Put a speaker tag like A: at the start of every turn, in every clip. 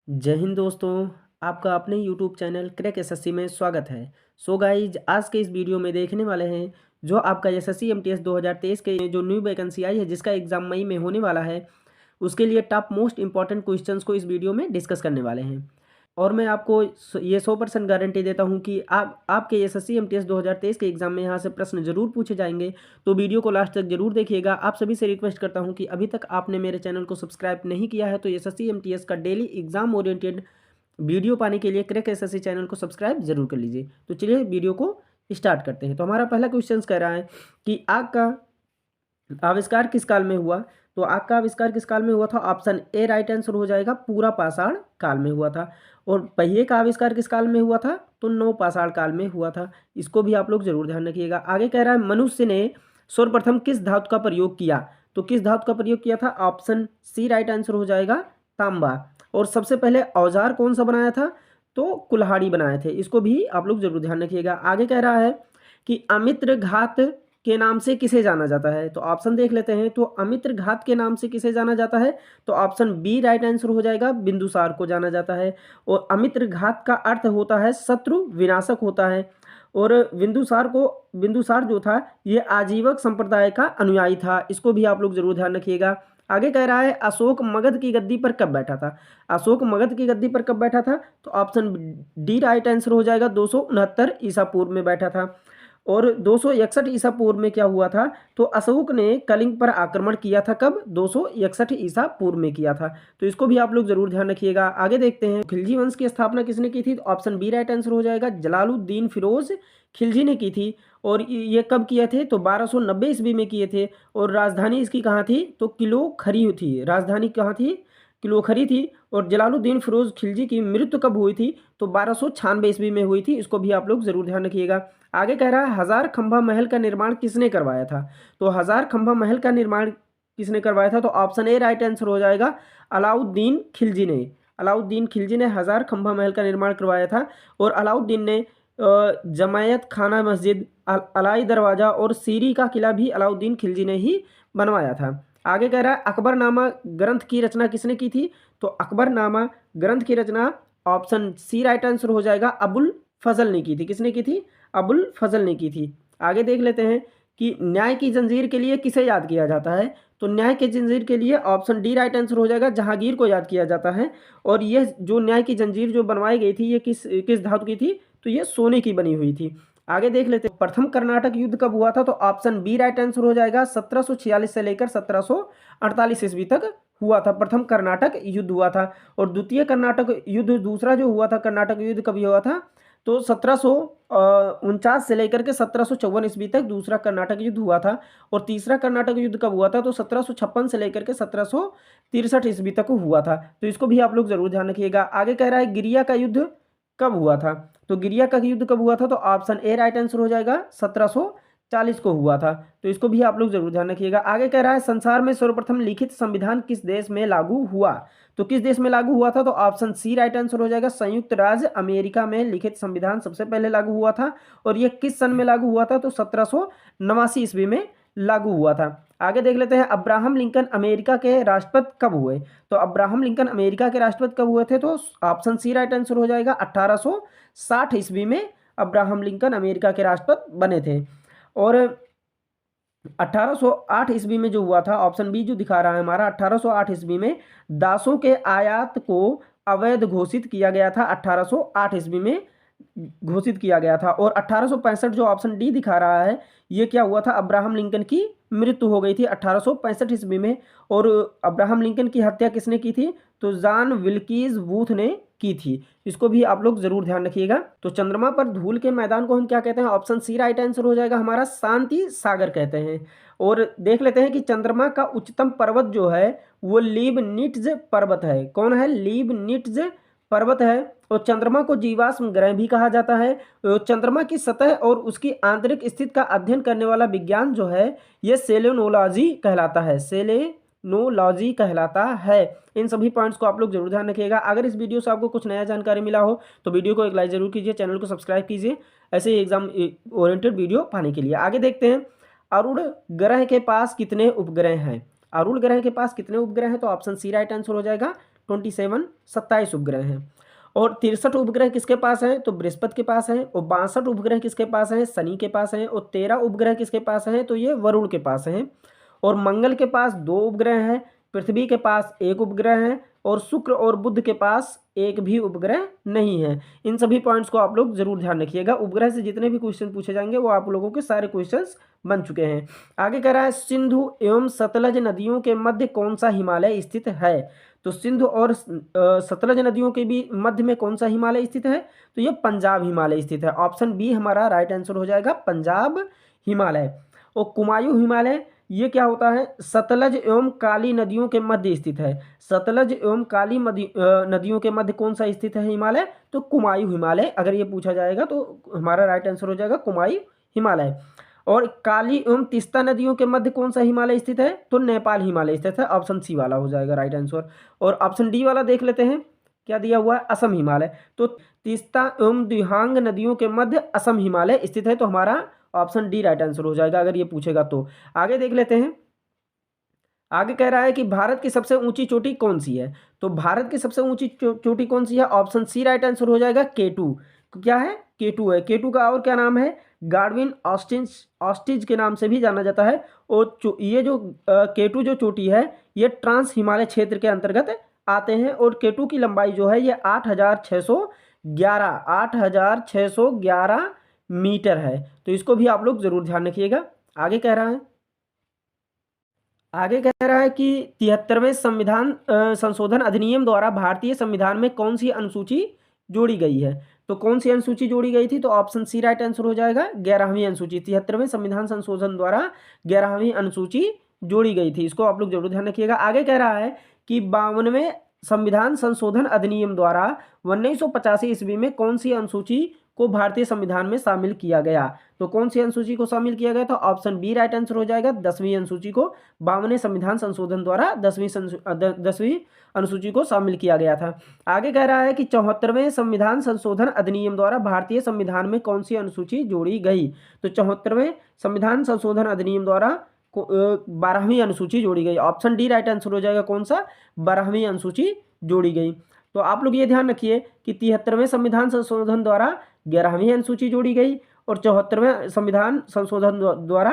A: जय हिंद दोस्तों। आपका अपने यूट्यूब चैनल क्रैक एसएससी में स्वागत है। सो गाइज, आज के इस वीडियो में देखने वाले हैं जो आपका एसएससी एमटीएस 2023 के जो न्यू वैकेंसी आई है, जिसका एग्जाम मई में होने वाला है, उसके लिए टॉप मोस्ट इंपॉर्टेंट क्वेश्चंस को इस वीडियो में डिस्कस करने वाले हैं। और मैं आपको ये 100% गारंटी देता हूं कि आपके एसएससी एमटीएस 2023 के एग्जाम में यहाँ से प्रश्न जरूर पूछे जाएंगे। तो वीडियो को लास्ट तक जरूर देखिएगा। आप सभी से रिक्वेस्ट करता हूं कि अभी तक आपने मेरे चैनल को सब्सक्राइब नहीं किया है तो एसएससी एमटीएस का डेली एग्जाम ओरिएंटेड वीडियो पाने के लिए क्रैक एसएससी चैनल को सब्सक्राइब जरूर कर लीजिए। तो चलिए वीडियो को स्टार्ट करते हैं। तो हमारा पहला क्वेश्चन कह रहा है कि आग का आविष्कार किस काल में हुआ। तो आग का आविष्कार किस काल में हुआ था? ऑप्शन ए राइट आंसर हो जाएगा, पूरा पाषाण काल में हुआ था। और पहिए का आविष्कार किस काल में हुआ था? तो नव पाषाण काल में हुआ था। इसको भी आप लोग जरूर ध्यान रखिएगा। आगे कह रहा है मनुष्य ने सर्वप्रथम किस धातु का प्रयोग किया। तो किस धातु का प्रयोग किया था? ऑप्शन सी राइट आंसर हो जाएगा, तांबा। और सबसे पहले औजार कौन सा बनाया था? तो कुल्हाड़ी बनाए थे। इसको भी आप लोग जरूर ध्यान रखिएगा। आगे कह रहा है कि अमित्र घात के नाम से किसे जाना जाता है। तो ऑप्शन देख लेते हैं। तो अमित्र घात के नाम से किसे जाना जाता है? तो ऑप्शन बी राइट आंसर हो जाएगा, बिंदुसार को जाना जाता है। और अमित्र घात का अर्थ होता है शत्रु विनाशक होता है। और बिंदुसार जो था ये आजीवक संप्रदाय का अनुयायी था। इसको भी आप लोग जरूर ध्यान रखिएगा। आगे कह रहा है अशोक मगध की गद्दी पर कब बैठा था। अशोक मगध की गद्दी पर कब बैठा था? तो ऑप्शन डी राइट आंसर हो जाएगा, 269 ईसा पूर्व में बैठा था। और 261 ईसा पूर्व में क्या हुआ था? तो अशोक ने कलिंग पर आक्रमण किया था। कब? 261 ईसा पूर्व में किया था। तो इसको भी आप लोग जरूर ध्यान रखिएगा। आगे देखते हैं खिलजी वंश की स्थापना किसने की थी। तो ऑप्शन बी राइट आंसर हो जाएगा, जलालुद्दीन फिरोज खिलजी ने की थी। और ये कब किए थे? तो 1290 ईस्वी में किए थे। और राजधानी इसकी कहाँ थी? तो किलो खरी थी। राजधानी कहाँ थी? किलो खरी थी। और जलालुद्दीन फिरोज खिलजी की मृत्यु कब हुई थी? तो 1296 ईस्वी में हुई थी। इसको भी आप लोग जरूर ध्यान रखिएगा। आगे कह रहा है हजार खंभा महल का निर्माण किसने करवाया था। तो हजार खंभा महल का निर्माण किसने करवाया था? तो ऑप्शन ए राइट आंसर हो जाएगा, अलाउद्दीन खिलजी ने। अलाउद्दीन खिलजी ने हजार खंभा महल का निर्माण करवाया था। और अलाउद्दीन ने जमायत खाना मस्जिद, अलाई दरवाजा और सीरी का किला भी अलाउद्दीन खिलजी ने ही बनवाया था। आगे कह रहा है अकबरनामा ग्रंथ की रचना किसने की थी। तो अकबरनामा ग्रंथ की रचना ऑप्शन सी राइट आंसर हो जाएगा, अबुल फजल ने की थी। किसने की थी? अबुल फजल ने की थी। आगे देख लेते हैं कि न्याय की जंजीर के लिए किसे याद किया जाता है। तो न्याय की जंजीर के लिए ऑप्शन डी राइट आंसर हो जाएगा, जहांगीर को याद किया जाता है। और यह जो न्याय की जंजीर जो बनवाई गई थी ये किस किस धातु की थी? तो ये सोने की बनी हुई थी। आगे देख लेते हैं प्रथम कर्नाटक युद्ध कब हुआ था। तो ऑप्शन बी राइट आंसर हो जाएगा, 1746 से लेकर 1748 ईस्वी तक हुआ था। प्रथम कर्नाटक युद्ध हुआ था। और द्वितीय कर्नाटक युद्ध दूसरा जो हुआ था कर्नाटक युद्ध कभी हुआ था? तो 1749 से लेकर के 1754 ईस्वी तक दूसरा कर्नाटक युद्ध हुआ था। और तीसरा कर्नाटक युद्ध कब हुआ था? तो 1756 से लेकर के 1763 ईस्वी तक हुआ था। तो इसको भी आप लोग जरूर ध्यान रखिएगा। आगे कह रहा है गिरिया का युद्ध कब हुआ था। तो गिरिया का युद्ध कब हुआ था? तो ऑप्शन ए राइट आंसर हो जाएगा, 1740 को हुआ था। तो इसको भी आप लोग जरूर ध्यान रखिएगा। आगे कह रहा है संसार में सर्वप्रथम लिखित संविधान किस देश में लागू हुआ। तो किस देश में लागू हुआ था? तो ऑप्शन सी राइट आंसर हो जाएगा, संयुक्त राज्य अमेरिका में लिखित संविधान सबसे पहले लागू हुआ था। और यह किस सन में लागू हुआ था? तो 1789 ईस्वी में लागू हुआ था। आगे देख लेते हैं अब्राहम लिंकन अमेरिका के राष्ट्रपति कब हुए। तो अब्राहम लिंकन अमेरिका के राष्ट्रपति कब हुए थे? तो ऑप्शन सी राइट आंसर हो जाएगा, 1860 ईस्वी में अब्राहम लिंकन अमेरिका के राष्ट्रपति बने थे। और 1808 ईस्वी में जो हुआ था, ऑप्शन बी जो दिखा रहा है हमारा, 1808 ईस्वी में दासों के आयात को अवैध घोषित किया गया था। 1808 ईस्वी में घोषित किया गया था। और 1865 जो ऑप्शन डी दिखा रहा है ये क्या हुआ था? अब्राहम लिंकन की मृत्यु हो गई थी 1865 ईस्वी में। और अब्राहम लिंकन की हत्या किसने की थी? तो जॉन विल्कीज बूथ ने की थी। इसको भी आप लोग जरूर ध्यान रखिएगा। तो चंद्रमा पर धूल के मैदान को हम क्या कहते हैं? ऑप्शन सी राइट आंसर हो जाएगा हमारा, शांति सागर कहते हैं। और देख लेते हैं कि चंद्रमा का उच्चतम पर्वत जो है वो लीबनिट्ज पर्वत है। कौन है? लीबनिट्ज पर्वत है। और चंद्रमा को जीवाश्म ग्रह भी कहा जाता है। चंद्रमा की सतह और उसकी आंतरिक स्थिति का अध्ययन करने वाला विज्ञान जो है ये सेलेनोलॉजी कहलाता है। सेलेनोलॉजी कहलाता है। इन सभी पॉइंट्स को आप लोग जरूर ध्यान रखिएगा। अगर इस वीडियो से आपको कुछ नया जानकारी मिला हो तो वीडियो को एक लाइक जरूर कीजिए, चैनल को सब्सक्राइब कीजिए ऐसे ही एग्जाम ओरिएंटेड वीडियो पाने के लिए। आगे देखते हैं अरुण ग्रह के पास कितने उपग्रह हैं। अरुण ग्रह के पास कितने उपग्रह हैं? तो ऑप्शन सी राइट आंसर हो जाएगा, 27 27 उपग्रह हैं। और 63 उपग्रह किसके पास हैं, तो बृहस्पति के पास हैं। और 62 उपग्रह किसके पास हैं, शनि के पास हैं। और 13 उपग्रह किसके पास हैं, तो ये वरुण के पास हैं। और मंगल के पास 2 उपग्रह हैं, पृथ्वी के पास 1 उपग्रह है, और शुक्र और बुध के पास एक भी उपग्रह नहीं है। इन सभी पॉइंट्स को आप लोग जरूर ध्यान रखिएगा। उपग्रह से जितने भी क्वेश्चन पूछे जाएंगे वो आप लोगों के सारे क्वेश्चंस बन चुके हैं। आगे कह रहा है सिंधु एवं सतलज नदियों के मध्य कौन सा हिमालय स्थित है। तो सिंधु और सतलज नदियों के भी मध्य में कौन सा हिमालय स्थित है, तो ये पंजाब हिमालय स्थित है। ऑप्शन बी हमारा राइट आंसर हो जाएगा, पंजाब हिमालय। और कुमायूं हिमालय ये क्या होता है, सतलज एवं काली नदियों के मध्य स्थित है। सतलज एवं काली नदियों के मध्य कौन सा स्थित है हिमालय, तो कुमायूं हिमालय। अगर ये पूछा जाएगा तो हमारा राइट आंसर हो जाएगा कुमायूं हिमालय। और काली एवं तीस्ता नदियों के मध्य कौन सा हिमालय स्थित है, तो नेपाल हिमालय स्थित है। ऑप्शन सी वाला हो जाएगा राइट आंसर। और ऑप्शन डी वाला देख लेते हैं, क्या दिया हुआ है, असम हिमालय। तो तीस्ता एवं दिहांग नदियों के मध्य असम हिमालय स्थित है। तो हमारा ऑप्शन डी राइट आंसर हो जाएगा अगर ये पूछेगा तो। आगे देख लेते हैं। आगे कह रहा है कि भारत की सबसे ऊंची चोटी कौन सी है। तो भारत की सबसे ऊंची चोटी कौन सी है, ऑप्शन सी राइट आंसर हो जाएगा, केटू। क्या है, केटू है। केटू का और क्या नाम है, गार्डविन ऑस्टिज के नाम से भी जाना जाता है। और ये जो केटू जो चोटी है ये ट्रांस हिमालय क्षेत्र के अंतर्गत आते हैं। और केटू की लंबाई जो है ये 8,611 मीटर है। तो इसको भी आप लोग जरूर ध्यान रखिएगा। आगे कह रहा है, आगे कह रहा है कि 73वें संविधान संशोधन अधिनियम द्वारा भारतीय संविधान में कौन सी अनुसूची जोड़ी गई है। तो कौन सी अनुसूची जोड़ी गई थी, तो ऑप्शन सी राइट आंसर हो जाएगा, 11वीं अनुसूची। 73वें संविधान संशोधन द्वारा 11वीं अनुसूची जोड़ी गई थी। इसको आप लोग जरूर ध्यान रखिएगा। आगे कह रहा है कि 52वें संविधान संशोधन अधिनियम द्वारा 1985 ईस्वी में कौन सी अनुसूची को भारतीय संविधान में शामिल किया गया। तो कौन सी अनुसूची को शामिल किया गया, तो ऑप्शन बी राइट आंसर हो जाएगा, 10वीं अनुसूची को 52वें संविधान संशोधन द्वारा 10वीं अनुसूची को शामिल किया गया था। आगे कह रहा है कि 74वें संविधान संशोधन अधिनियम द्वारा भारतीय संविधान में कौन सी अनुसूची जोड़ी गई। तो 74वें संविधान संशोधन अधिनियम द्वारा 12वीं अनुसूची जोड़ी गई। ऑप्शन डी राइट आंसर हो जाएगा, कौन सा, 12वीं अनुसूची जोड़ी गई। तो आप लोग ये ध्यान रखिए कि 73वें संविधान संशोधन द्वारा 11वीं अनुसूची जोड़ी गई और 74वें संविधान संशोधन द्वारा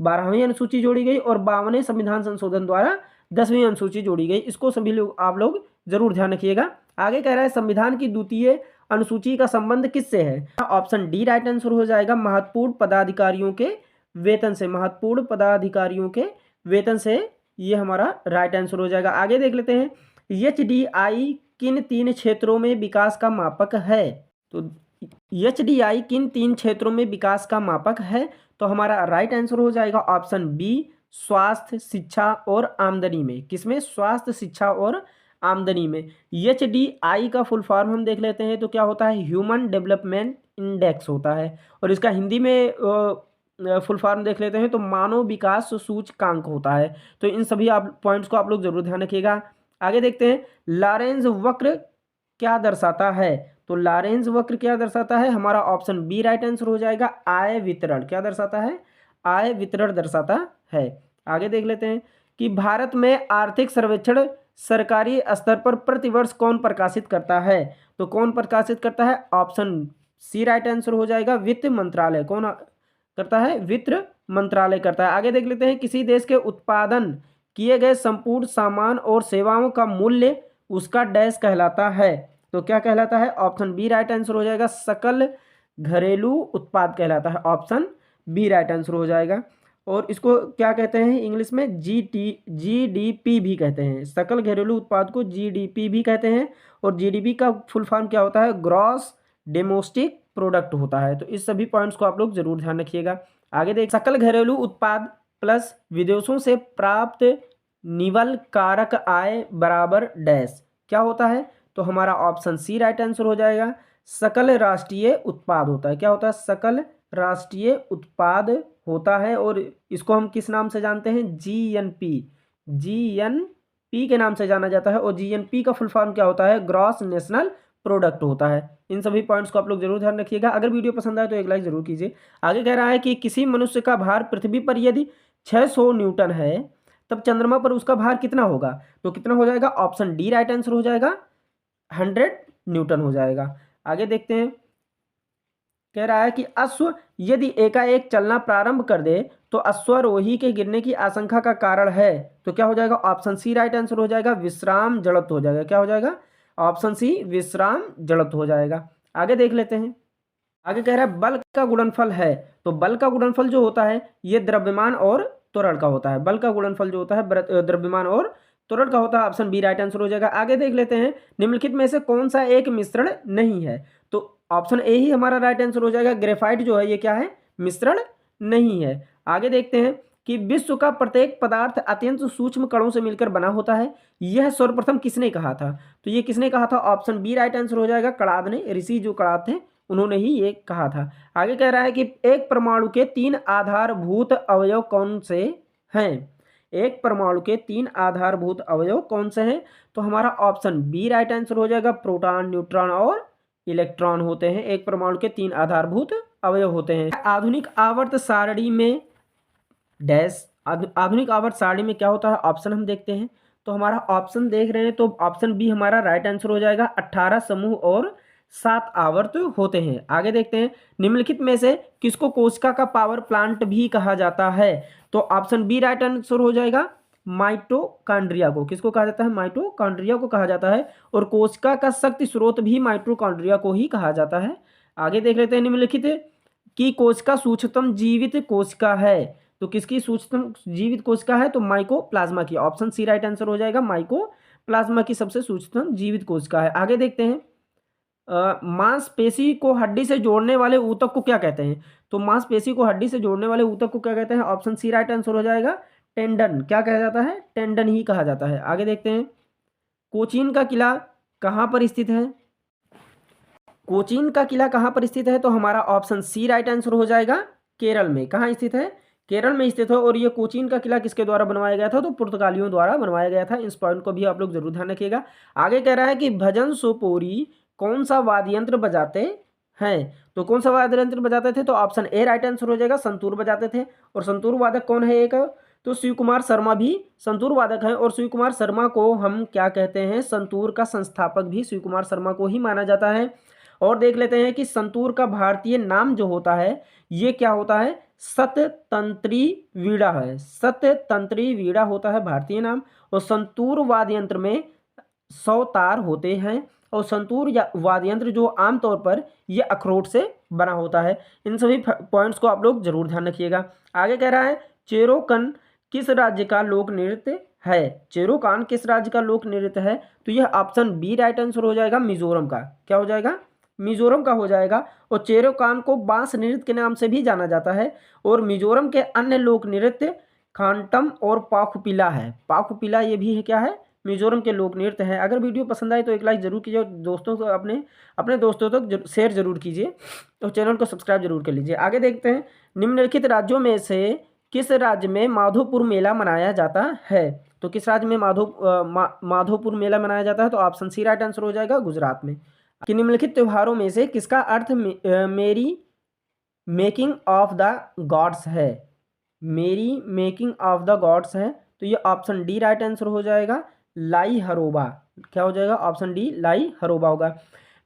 A: 12वीं अनुसूची जोड़ी गई और 52वें संविधान संशोधन द्वारा 10वीं अनुसूची जोड़ी गई। इसको सभी लोग आप लोग जरूर ध्यान रखिएगा। आगे कह रहा है संविधान की द्वितीय अनुसूची का संबंध किससे है। ऑप्शन डी राइट आंसर हो जाएगा, महत्वपूर्ण पदाधिकारियों के वेतन से। महत्वपूर्ण पदाधिकारियों के वेतन से, ये हमारा राइट आंसर हो जाएगा। आगे देख लेते हैं, HDI किन 3 क्षेत्रों में विकास का मापक है। तो HDI किन 3 क्षेत्रों में विकास का मापक है, तो हमारा राइट आंसर हो जाएगा ऑप्शन बी, स्वास्थ्य, शिक्षा और आमदनी में। किसमें, स्वास्थ्य, शिक्षा और आमदनी में। HDI का फुल फॉर्म हम देख लेते हैं तो क्या होता है, ह्यूमन डेवलपमेंट इंडेक्स होता है। और इसका हिंदी में फुल फॉर्म देख लेते हैं तो मानव विकास सूचकांक होता है। तो इन सभी आप पॉइंट्स को आप लोग जरूर ध्यान रखिएगा। आगे देखते हैं, लॉरेंज वक्र क्या दर्शाता है। तो लॉरेंज वक्र क्या दर्शाता है, हमारा ऑप्शन बी राइट आंसर हो जाएगा, आय वितरण। क्या दर्शाता है, आय वितरण दर्शाता है। आगे देख लेते हैं कि भारत में आर्थिक सर्वेक्षण सरकारी स्तर पर प्रतिवर्ष कौन प्रकाशित करता है। तो कौन प्रकाशित करता है, ऑप्शन सी राइट आंसर हो जाएगा, वित्त मंत्रालय। कौन करता है, वित्त मंत्रालय करता है। आगे देख लेते हैं, किसी देश के उत्पादन किए गए संपूर्ण सामान और सेवाओं का मूल्य उसका डैश कहलाता है। तो क्या कहलाता है, ऑप्शन बी राइट आंसर हो जाएगा, सकल घरेलू उत्पाद कहलाता है। ऑप्शन बी राइट आंसर हो जाएगा। और इसको क्या कहते हैं इंग्लिश में, GDP भी कहते हैं। सकल घरेलू उत्पाद को GDP भी कहते हैं। और GDP का फुल फॉर्म क्या होता है, ग्रॉस डोमेस्टिक प्रोडक्ट होता है। तो इस सभी पॉइंट्स को आप लोग जरूर ध्यान रखिएगा। आगे देख, सकल घरेलू उत्पाद प्लस विदेशों से प्राप्त निवल कारक आय बराबर डैश क्या होता है। तो हमारा ऑप्शन सी राइट आंसर हो जाएगा, सकल राष्ट्रीय उत्पाद होता है। क्या होता है, सकल राष्ट्रीय उत्पाद होता है। और इसको हम किस नाम से जानते हैं, GNP के नाम से जाना जाता है। और GNP का फुल फॉर्म क्या होता है, ग्रॉस नेशनल प्रोडक्ट होता है। इन सभी पॉइंट्स को आप लोग जरूर ध्यान रखिएगा। अगर वीडियो पसंद आए तो एक लाइक जरूर कीजिए। आगे कह रहा है कि किसी मनुष्य का भार पृथ्वी पर यदि 600 न्यूटन है तब चंद्रमा पर उसका भार कितना होगा? तो कितना हो जाएगा? ऑप्शन डी राइट आंसर हो जाएगा, 100 न्यूटन हो जाएगा। आगे देखते हैं, कह रहा है कि अश्व यदि एकाएक चलना प्रारंभ कर दे तो अश्वारोही के गिरने की आशंका का कारण है। तो क्या हो जाएगा? ऑप्शन सी राइट आंसर हो जाएगा, विश्राम जड़त्व हो जाएगा। क्या हो जाएगा? ऑप्शन सी विश्राम जड़त्व हो जाएगा। आगे देख लेते हैं, आगे कह रहा है बल का गुणनफल है। तो बल का गुणनफल जो होता है ये द्रव्यमान और त्वरण का होता है। बल का गुणनफल जो होता है द्रव्यमान और त्वरण का होता है। ऑप्शन बी राइट आंसर हो जाएगा। आगे देख लेते हैं, निम्नलिखित में से कौन सा एक मिश्रण नहीं है? तो ऑप्शन ए ही हमारा राइट आंसर हो जाएगा। ग्रेफाइट जो है ये क्या है? मिश्रण नहीं है। आगे देखते हैं कि विश्व का प्रत्येक पदार्थ अत्यंत सूक्ष्म कणों से मिलकर बना होता है, यह सर्वप्रथम किसने कहा था? तो ये किसने कहा था? ऑप्शन बी राइट आंसर हो जाएगा, कणाद ने। ऋषि जो कणाद थे उन्होंने ही ये कहा था। आगे कह रहा है कि एक परमाणु के 3 आधारभूत अवयव कौन से हैं? एक परमाणु के 3 आधारभूत अवयव कौन से हैं? तो हमारा ऑप्शन बी राइट आंसर हो जाएगा, प्रोटॉन, न्यूट्रॉन और इलेक्ट्रॉन होते हैं। एक परमाणु के 3 आधारभूत अवयव होते हैं। आधुनिक आवर्त सारणी में डैश, आधुनिक आवर्त सारणी में क्या होता है? ऑप्शन हम देखते हैं, तो हमारा ऑप्शन देख रहे हैं तो ऑप्शन बी हमारा राइट आंसर हो जाएगा। 18 समूह और 7 आवर्त होते हैं। आगे देखते हैं, निम्नलिखित में से किसको कोशिका का पावर प्लांट भी कहा जाता है? तो ऑप्शन बी राइट आंसर हो जाएगा, माइटोकॉन्ड्रिया को। किसको कहा जाता है? माइटोकॉन्ड्रिया को कहा जाता है। और कोशिका का शक्ति स्रोत भी माइटोकॉन्ड्रिया को ही कहा जाता है। आगे देख लेते हैं, निम्नलिखित की कोशिका सूक्ष्मतम जीवित कोशिका है। तो किसकी सूक्ष्मतम जीवित कोशिका है? तो माइकोप्लाज्मा की। ऑप्शन सी राइट आंसर हो जाएगा, माइकोप्लाज्मा की सबसे सूक्ष्मतम जीवित कोशिका है। आगे देखते हैं, मांसपेशी को हड्डी से जोड़ने वाले ऊतक को क्या कहते हैं? तो मांसपेशी को हड्डी से जोड़ने वाले ऊतक को क्या कहते हैं? ऑप्शन सी राइट आंसर हो जाएगा, टेंडन। क्या कहा जाता है? टेंडन ही कहा जाता है। आगे देखते हैं, कोचीन का किला कहाँ पर स्थित है? कोचीन का किला कहाँ पर स्थित है? तो हमारा ऑप्शन सी राइट आंसर हो जाएगा, केरल में। कहाँ स्थित है? केरल में स्थित है। और ये कोचीन का किला किसके द्वारा बनवाया गया था? तो पुर्तगालियों द्वारा बनवाया गया था। इस पॉइंट को भी आप लोग जरूर ध्यान रखिएगा। आगे कह रहा है कि भजन सोपोरी कौन सा वाद्य यंत्र बजाते हैं? तो कौन सा वाद्य यंत्र बजाते थे? तो ऑप्शन ए राइट आंसर हो जाएगा, संतूर बजाते थे। और संतूर वादक कौन है? एक तो शिव कुमार शर्मा भी संतूर वादक है। और शिव कुमार शर्मा को हम क्या कहते हैं? संतूर का संस्थापक भी शिव कुमार शर्मा को ही माना जाता है। और देख लेते हैं कि संतूर का भारतीय नाम जो होता है ये क्या होता है? सततंत्री वीणा है। सततंत्री वीणा होता है भारतीय नाम। और संतूर वाद्य यंत्र में 100 तार होते हैं। और संतूर वाद्य यंत्र जो आमतौर पर ये अखरोट से बना होता है। इन सभी पॉइंट्स को आप लोग जरूर ध्यान रखिएगा। आगे कह रहा है, चेरोकन किस राज्य का लोक नृत्य है? चेरोकान किस राज्य का लोक नृत्य है? तो यह ऑप्शन बी राइट आंसर हो जाएगा, मिजोरम का। क्या हो जाएगा? मिजोरम का हो जाएगा। और चेरोकान को बांस नृत्य के नाम से भी जाना जाता है। और मिजोरम के अन्य लोक नृत्य खांटम और पाखुपिला है। पाखुपिला ये भी है क्या है? मिजोरम के लोक नृत्य है। अगर वीडियो पसंद आए तो एक लाइक जरूर कीजिए, दोस्तों को अपने दोस्तों तक शेयर जरूर कीजिए और चैनल को सब्सक्राइब जरूर कर लीजिए। आगे देखते हैं, निम्नलिखित राज्यों में से किस राज्य में माधोपुर मेला मनाया जाता है? तो किस राज्य में माधोपुर मेला मनाया जाता है? तो ऑप्शन सी राइट आंसर हो जाएगा, गुजरात में। कि निम्नलिखित त्योहारों में से किसका अर्थ मेरी मेकिंग ऑफ द गॉड्स है? मेरी मेकिंग ऑफ द गॉड्स है। तो ये ऑप्शन डी राइट आंसर हो जाएगा, लाई हरोबा। क्या हो जाएगा? ऑप्शन डी लाई हरोबा होगा।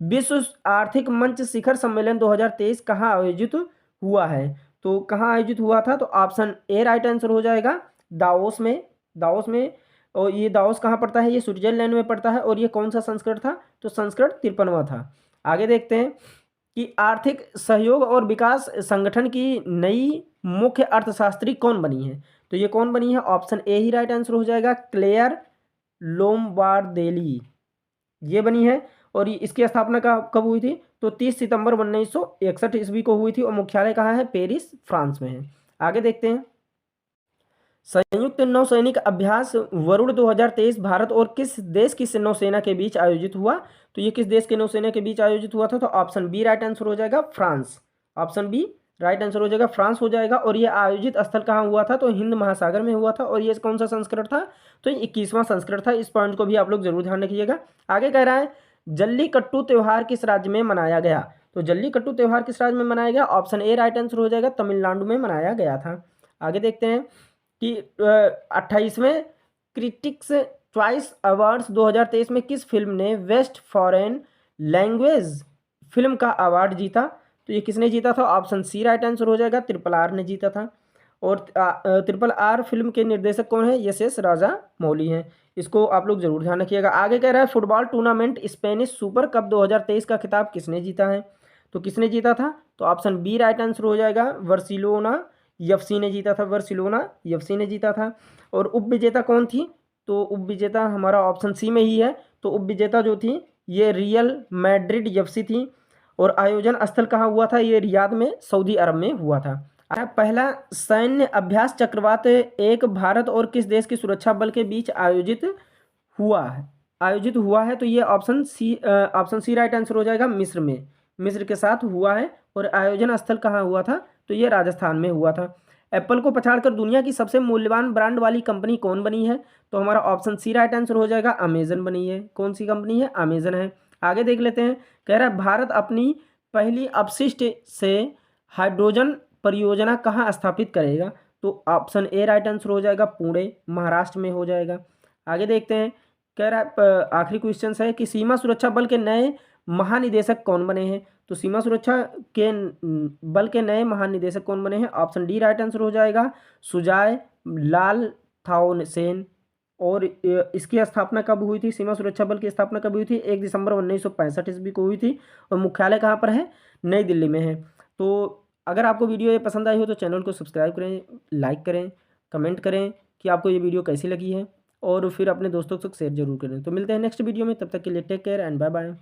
A: विश्व आर्थिक मंच शिखर सम्मेलन 2023 कहाँ आयोजित हुआ है? तो कहाँ आयोजित हुआ था? तो ऑप्शन ए राइट आंसर हो जाएगा, दाओस में। दाओस में। और ये दाओस कहाँ पड़ता है? ये स्विट्जरलैंड में पड़ता है। और ये कौन सा संस्करण था? तो संस्करण 53वां था। आगे देखते हैं कि आर्थिक सहयोग और विकास संगठन की नई मुख्य अर्थशास्त्री कौन बनी है? तो ये कौन बनी है? Option A he right answer हो जाएगा, क्लेयर लोम्बार्देली ये बनी है। और इसकी स्थापना कब हुई थी? तो 30 सितंबर 1961 ईस्वी को हुई थी। और मुख्यालय कहाँ है? पेरिस, फ्रांस में है। आगे देखते हैं, संयुक्त नौसैनिक अभ्यास वरुण 2023 भारत और किस देश की नौसेना के बीच आयोजित हुआ? तो ये किस देश के नौसेना के बीच आयोजित हुआ था? तो ऑप्शन बी राइट आंसर हो जाएगा, France. Option B right answer हो जाएगा, फ्रांस हो जाएगा। और ये आयोजित स्थल कहाँ हुआ था? तो हिंद महासागर में हुआ था। और ये कौन सा संस्करण था? तो 21वां संस्करण था। इस पॉइंट को भी आप लोग जरूर ध्यान रखिएगा। आगे कह रहा है, जल्लीकट्टू त्योहार किस राज्य में मनाया गया? तो जल्लीकट्टू त्योहार किस राज्य में मनाया गया? ऑप्शन ए राइट आंसर हो जाएगा, तमिलनाडु में मनाया गया था। आगे देखते हैं, कि 28वें क्रिटिक्स चॉइस अवार्ड्स 2023 में किस फिल्म ने बेस्ट फॉरेन लैंग्वेज फिल्म का अवार्ड जीता? तो ये किसने जीता था? ऑप्शन सी राइट आंसर हो जाएगा, ट्रिपल आर ने जीता था। और ट्रिपल आर फिल्म के निर्देशक कौन है? यस एस राजा मौली हैं। इसको आप लोग जरूर ध्यान रखिएगा। आगे कह रहा है football tournament Spanish super cup 2023 का खिताब किसने जीता है? तो किसने जीता था? तो ऑप्शन बी राइट आंसर हो जाएगा, वर्सिलोना एफसी ने जीता था। वर्सिलोना एफसी ने जीता था। और उप विजेता कौन थी? तो उप विजेता हमारा ऑप्शन सी में ही है। तो उप विजेता जो थी ये रियल मैड्रिड एफसी थी। और आयोजन स्थल कहाँ हुआ था? ये रियाद में सऊदी अरब में हुआ था। पहला सैन्य अभ्यास चक्रवात एक भारत और किस देश की सुरक्षा बल के बीच आयोजित हुआ है? तो ये ऑप्शन सी राइट आंसर हो जाएगा, मिस्र में। मिस्र के साथ हुआ है। और आयोजन स्थल कहाँ हुआ था? तो ये राजस्थान में हुआ था। एप्पल को पछाड़कर दुनिया की सबसे मूल्यवान ब्रांड वाली कंपनी कौन बनी है? तो हमारा ऑप्शन सी राइट आंसर हो जाएगा, अमेजन बनी है। कौन सी कंपनी है? अमेजन है। आगे देख लेते हैं। कह रहा है भारत अपनी पहली अपशिष्ट से हाइड्रोजन परियोजना कहाँ स्थापित करेगा? तो ऑप्शन ए राइट आंसर हो जाएगा, पुणे महाराष्ट्र में हो जाएगा। आगे देखते हैं। कह रहा है आखिरी क्वेश्चन है कि सीमा सुरक्षा बल के नए महानिदेशक कौन बने हैं? तो सीमा सुरक्षा के बल के नए महानिदेशक कौन बने हैं? ऑप्शन डी राइट आंसर हो जाएगा, सुजाय लाल थाउसेन। और इसकी स्थापना कब हुई थी? सीमा सुरक्षा बल की स्थापना कब हुई थी? 1 दिसंबर 1965 ईस्वी को हुई थी। और मुख्यालय कहाँ पर है? नई दिल्ली में है। तो अगर आपको वीडियो ये पसंद आई हो तो चैनल को सब्सक्राइब करें, लाइक करें, कमेंट करें कि आपको ये वीडियो कैसी लगी है। और फिर अपने दोस्तों के साथ शेयर जरूर करें। तो मिलते हैं नेक्स्ट वीडियो में, तब तक के लिए take care and bye bye.